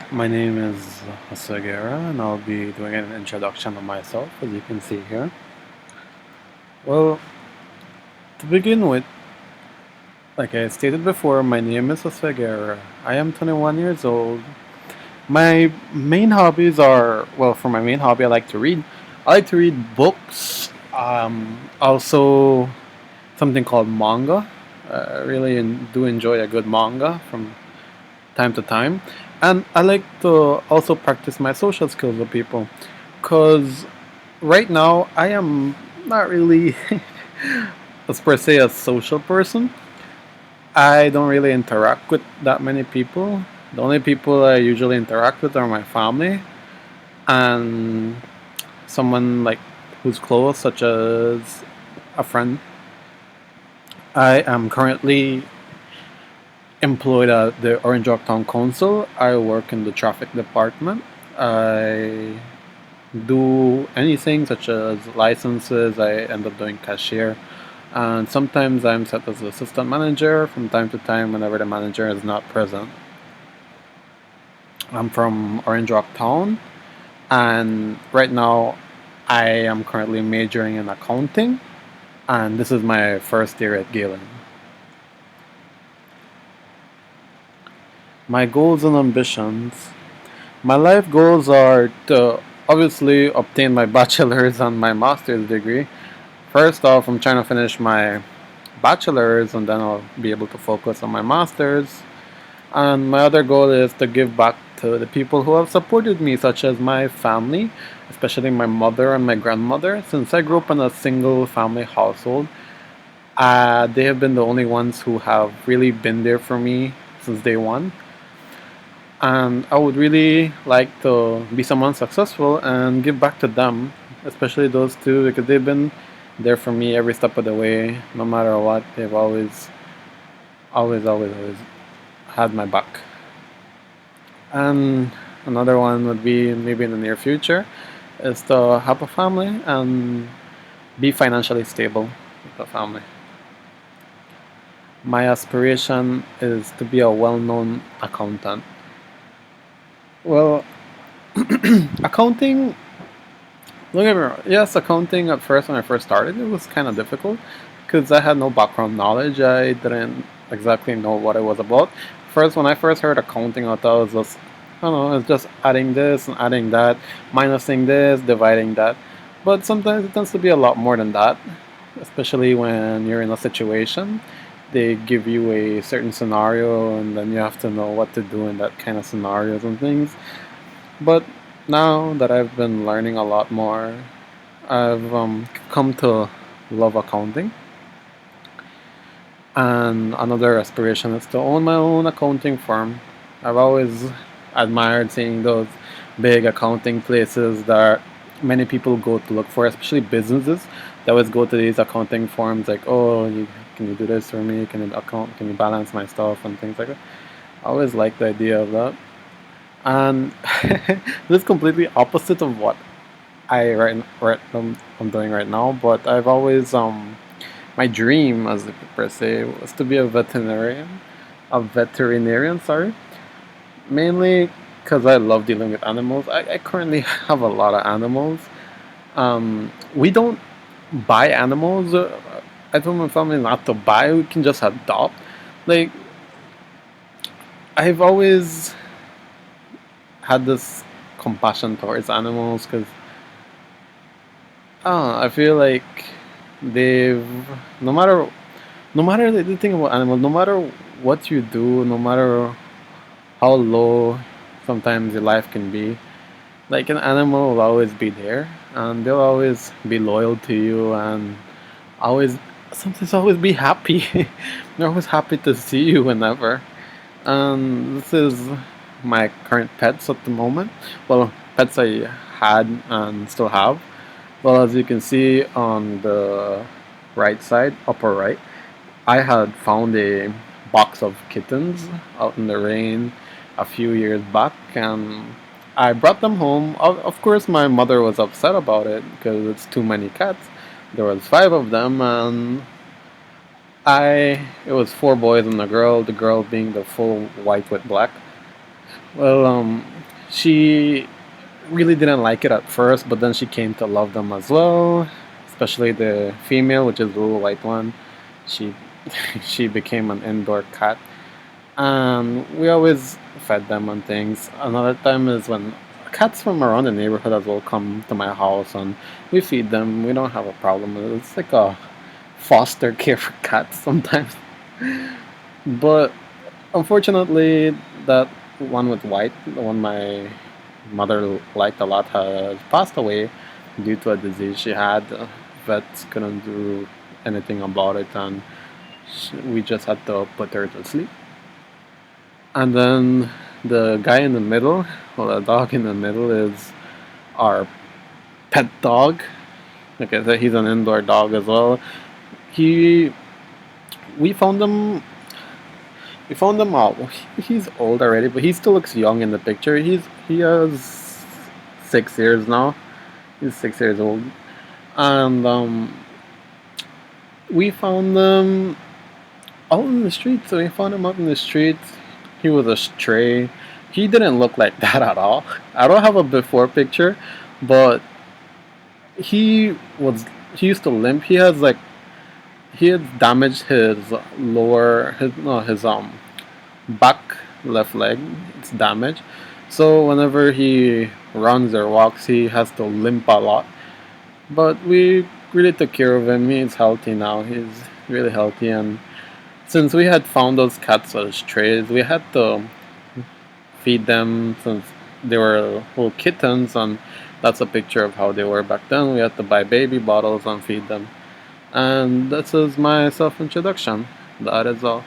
My name is Guerra, and I'll be doing an introduction of myself, as you can see here. Well, to begin with, like I stated before, my name is Guerra. I am 21 years old. My main hobbies are, well, for my main hobby, I like to read. I like to read books, also something called manga. I really do enjoy a good manga from time to time. And I like to also practice my social skills with people. Because right now, I am not really, as per se, a social person. I don't really interact with that many people. The only people I usually interact with are my family and someone like who's close, such as a friend. I am currently employed at the Orange Rock Town Council. I work in the traffic department. I do anything such as licenses. I end up doing cashier, and sometimes I'm set as assistant manager from time to time whenever the manager is not present. I'm from Orange Rock Town, and right now I am currently majoring in accounting, and this is my first year at Galen. My goals and ambitions. My life goals are to obviously obtain my bachelor's and my master's degree. First off, I'm trying to finish my bachelor's and then I'll be able to focus on my master's. And my other goal is to give back to the people who have supported me, such as my family, especially my mother and my grandmother. Since I grew up in a single family household, they have been the only ones who have really been there for me since day one. And I would really like to be someone successful and give back to them, especially those two, because they've been there for me every step of the way, no matter what. They've always had my back. And another one would be maybe in the near future is to have a family and be financially stable with the family. My aspiration is to be a well-known accountant. Well, accounting, don't get me wrong. Yes, accounting at first when I first started, it was kind of difficult because I had no background knowledge. I didn't exactly know what it was about. First, when I first heard accounting, I thought it was just, I don't know, it's just adding this and adding that, minusing this, dividing that. But sometimes it tends to be a lot more than that, especially when you're in a situation. They give you a certain scenario and then you have to know what to do in that kind of scenarios and things. But now that I've been learning a lot more, I've come to love accounting. And another aspiration is to own my own accounting firm. I've always admired seeing those big accounting places that many people go to look for, especially businesses. They always go to these accounting firms like, oh, can you do this for me? Can you balance my stuff and things like that. I always like the idea of that. And this is completely opposite of what I'm doing right now. But I've always my dream, as per se, was to be a veterinarian. Sorry, mainly because I love dealing with animals. I currently have a lot of animals. We don't buy animals. I told my family not to buy. We can just adopt. Like I've always had this compassion towards animals because I feel like they've no matter the thing about animals, no matter what you do, no matter how low sometimes your life can be, like an animal will always be there and they'll always be loyal to you and always sometimes always be happy. They're always happy to see you whenever. And this is my current pets at the moment. Well, pets I had and still have. Well, as you can see on the right side, upper right, I had found a box of kittens out in the rain a few years back, and I brought them home. Of course, my mother was upset about it because it's too many cats. There was five of them, and it was four boys and a girl. The girl being the full white with black. Well, She really didn't like it at first, but then she came to love them as well, especially the female, which is the little white one. She she became an indoor cat, and we always fed them on things. Another time is when cats from around the neighborhood as well come to my house, and we feed them. We don't have a problem with it. It's like a foster care for cats sometimes. But unfortunately, that one with white, the one my mother liked a lot, has passed away due to a disease she had. Vets couldn't do anything about it, and we just had to put her to sleep. And then the guy in the middle, or the dog in the middle, is our pet dog. Like I said, he's an indoor dog as well. He, we found him. We found him out. He's old already, but he still looks young in the picture. He has 6 years now. He's 6 years old, and we found him out in the street. So we found him out in the street. He was a stray. He didn't look like that at all. I don't have a before picture, but he was. He used to limp. He had damaged his lower his no his back left leg. It's damaged. So whenever he runs or walks, he has to limp a lot. But we really took care of him. He's healthy now. He's really healthy, and since we had found those cats as strays, we had to feed them since they were little kittens, and that's a picture of how they were back then. We had to buy baby bottles and feed them. And this is my self introduction. That is all.